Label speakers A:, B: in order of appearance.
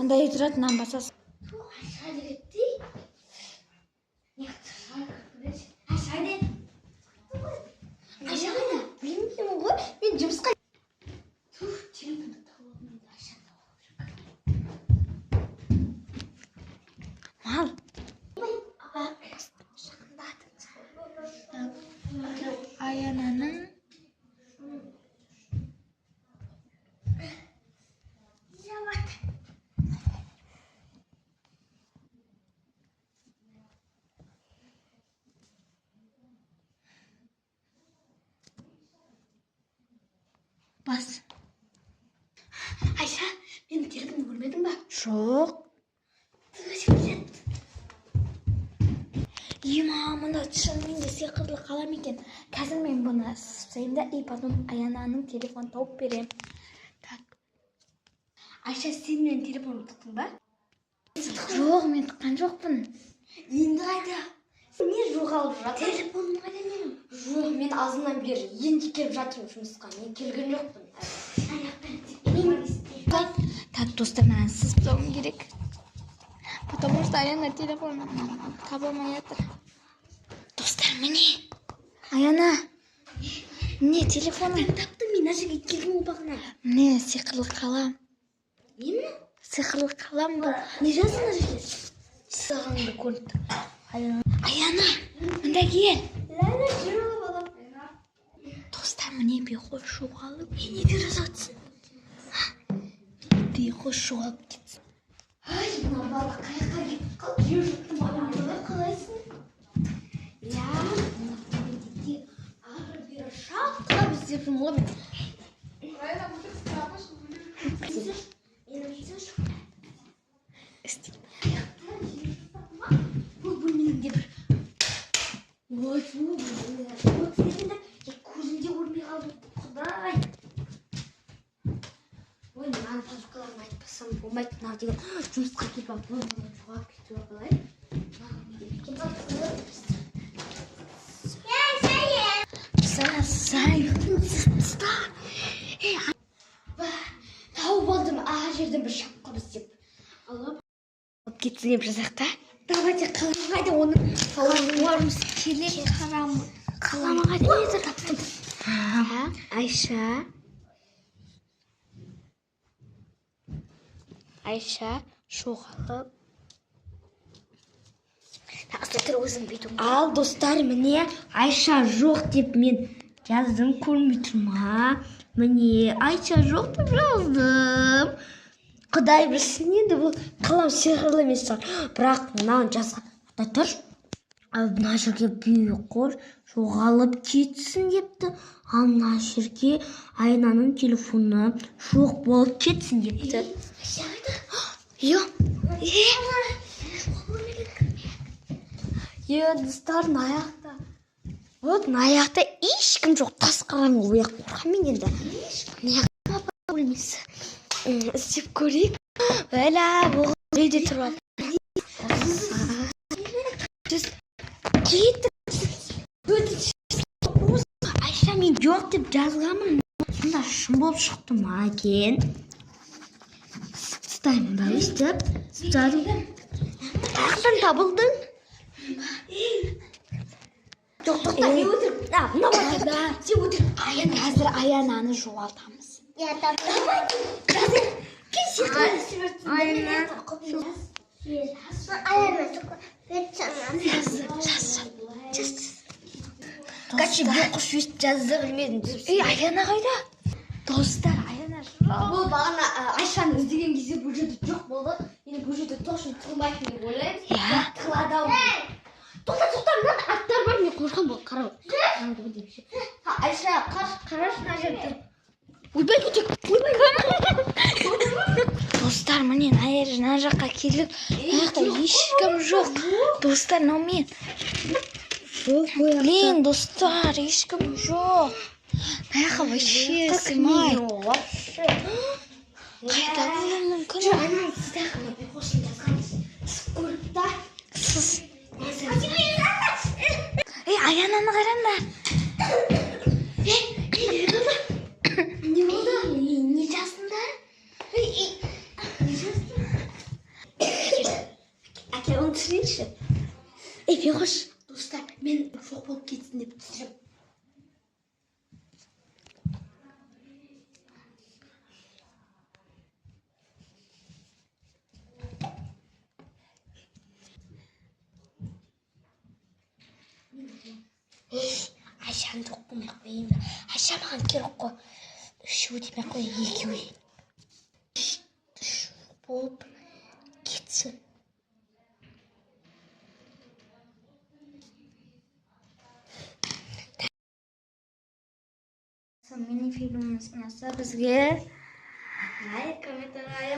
A: Андай тұратын басасың.
B: Мен жұмысқа
A: Мал. Аянаның бас.
B: Айша, менің телефонымды көрмедің ба?
A: Жоқ. Мында шынымен де сиқырлы қалам екен. Қазір мен бұны сызайын да, и потом Аянаның телефонын тауып берем. Так.
B: Айша, сен менің телефонымды тұқтың ба?
A: Жоқ, мен тұққан жоқпын.
B: Енді қайда? Не жоғалып жатыр? Телефоным қайда менің? Жоқ, мен азынан бері енді келіп жатырмын жұмысқа. Мен келген жоқпын.
A: Так, достар, маған сызып тауым керек. Потому что Аяна телефонын таба алмай жатыр. Достар, міне. Аяна. Не, телефоның?
B: Таптым, мен ана жерге келдім ол бағана.
A: Не, сиқырлы қалам.
B: Емі?
A: Сиқырлы қалам бұл.
B: Не жазды ана жерге? Сағанды көрді.
A: Аяна, мында кел.
B: Ләна жүріп балам.
A: Достар, міне бейхош жоғалып.
B: Не де жазатсың?
A: Бейхош жоғалып кетсін.
B: Ай, мына бала қаяққа кетіп қалды. Жер жұттым баламды қалайсың? Я, ары бері шалқылап іздеппін ғой мен. Бұл бөлменің де бір. Ой, көзімде көрмей қалдым. Құдай. Ой, маған тазықаларын айтпасам болмайды. Мынау деген жұмысқа келіп бөлменің жоғалып кетуі қалай? Тауып алдым, ар жерден бір шапқа іздеп. Алып
A: Кетсін деп жазақ та.
B: давайте қалам қайда оның
A: Қаламымыз келек.
B: қаламы қайда неді таптым.
A: Айша жоғалып.
B: Тақсыр өзің бүйтің.
A: Ал, достар, міне Айша жоқ деп мен жаздым, көрмей тұрма. Міне Айша жоқ деп жаздым. Құдай білсін, енді бұл қалам сиқырлы емес шығар. Бірақ мынаны жазғанда тұр. Ал мына жерге бейқор жоғалып кетсін депті. Ал мына жерге Аянаның телефоны жоқ болып кетсін депті. Достар, мына аяқта. Вот, мына аяқта ешкім жоқ. Тас қараңғы, ояқ қорқамын енді. Мына аяқта өлмесі. Іздеп көрейік. Бәлә, бұл үйде тұрып. Айша, мен жоқ деп жазғанмын. Сонда шын болып шықты ма екен? Стаймын да өстіп. Аяқтан табылдың?
B: Жоқ, тоқта, не өтіріп? Мына бақырда. Сен өтіріп.
A: Қазір Аянаны жоғалтамыз.
B: Кәші беқұш өйстіп жазды білмедім.
A: Аяна қайда? Достар, Аяна
B: Бұл бағана Айшаны іздеген кезде бұл жерде жоқ болды. Енді бұл жерде тоқшын тұрмайтын деп ойлаймын. Тығылады ау. Тоқта, мына аттар бар, мен қорқам бұл қарау. Айша, қарашы мына жерде.
A: Ойбай, достар, міне мына жаққа келіп, аяқта ешкім жоқ. Достар, мынау мен. Блин, достар, ешкім жоқ. Аяққа вообще сыймай. Қайда болуы мүмкін?
B: Ана сіздақына бейқошын жазғанбыз. Көріп та.
A: Аянаны қараңдар.
B: Не болды? Не жаздыңдар? Не жаздың?
A: қойшы.
B: Достар, мен жоқ болып кетсін деп түсіріп.
A: Айшаны жоқ болмай ақ қояйын ба? Айша маған керек қой. Үшеу демей ақ қояйын, екеу. Үш болып кетсін.
B: Мини фильміміз ұнаса бізге
A: комментарий